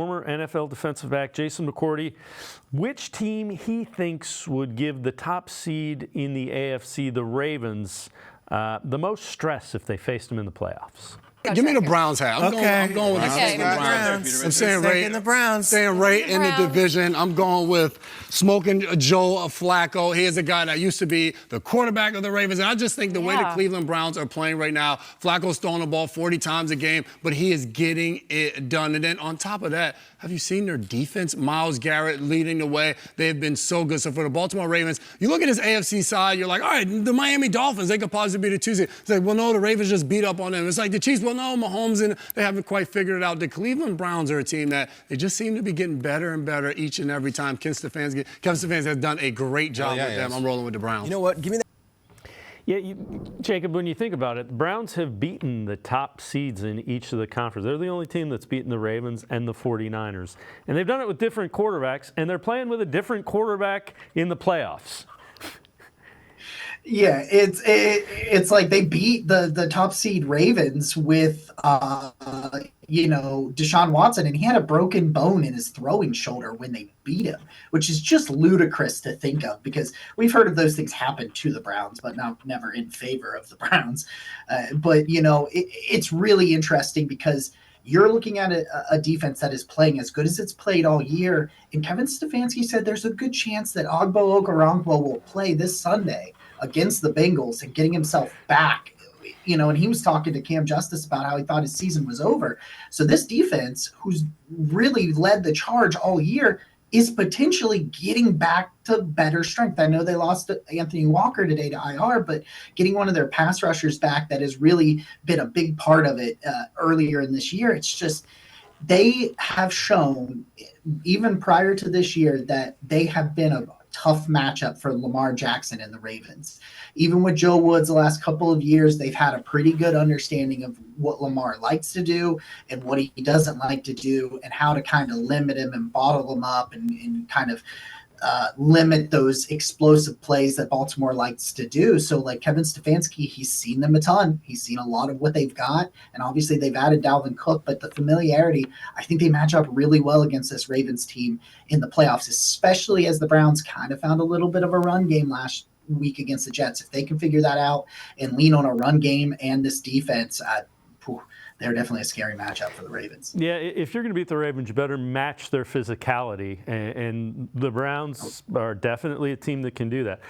Former NFL defensive back Jason McCourty, which team he thinks would give the top seed in the AFC, the Ravens, the most stress if they faced them in the playoffs. Give me the Browns hat. I'm going with the Browns. I'm saying right in the division. I'm going with smoking Joe Flacco. He is a guy that used to be the quarterback of the Ravens. And I just think the way the Cleveland Browns are playing right now, Flacco's throwing the ball 40 times a game, but he is getting it done. And then on top of that, have you seen their defense? Myles Garrett leading the way. They have been so good. So for the Baltimore Ravens, you look at this AFC side, you're like, all right, the Miami Dolphins, they could possibly be the Tuesday. It's like, well, no, the Ravens just beat up on them. It's like the Chiefs, well, no, Mahomes, and they haven't quite figured it out. The Cleveland Browns are a team that they just seem to be getting better and better each and every time. Kevin Stefanski has done a great job with them. I'm rolling with the Browns. You know what? Give me that. Yeah, Jacob, when you think about it, the Browns have beaten the top seeds in each of the conferences. They're the only team that's beaten the Ravens and the 49ers. And they've done it with different quarterbacks, and they're playing with a different quarterback in the playoffs. Yeah, it's like they beat the top seed Ravens with Deshaun Watson, and he had a broken bone in his throwing shoulder when they beat him, which is just ludicrous to think of because we've heard of those things happen to the Browns, but never in favor of the Browns. It's really interesting because you're looking at a defense that is playing as good as it's played all year, and Kevin Stefanski said there's a good chance that Ogbo Okoronkwo will play this Sunday against the Bengals and getting himself back, and he was talking to Cam Justice about how he thought his season was over. So this defense, who's really led the charge all year, is potentially getting back to better strength. I know they lost Anthony Walker today to IR, but getting one of their pass rushers back that has really been a big part of it earlier in this year. It's just they have shown, even prior to this year, that they have been a tough matchup for Lamar Jackson and the Ravens. Even with Joe Woods the last couple of years, they've had a pretty good understanding of what Lamar likes to do and what he doesn't like to do and how to kind of limit him and bottle him up and kind of limit those explosive plays that Baltimore likes to do. So like Kevin Stefanski, he's seen them a ton. He's seen a lot of what they've got. And obviously they've added Dalvin Cook, but the familiarity, I think they match up really well against this Ravens team in the playoffs, especially as the Browns kind of found a little bit of a run game last week against the Jets. If they can figure that out and lean on a run game and this defense, they're definitely a scary matchup for the Ravens. Yeah, if you're going to beat the Ravens, you better match their physicality, and the Browns are definitely a team that can do that.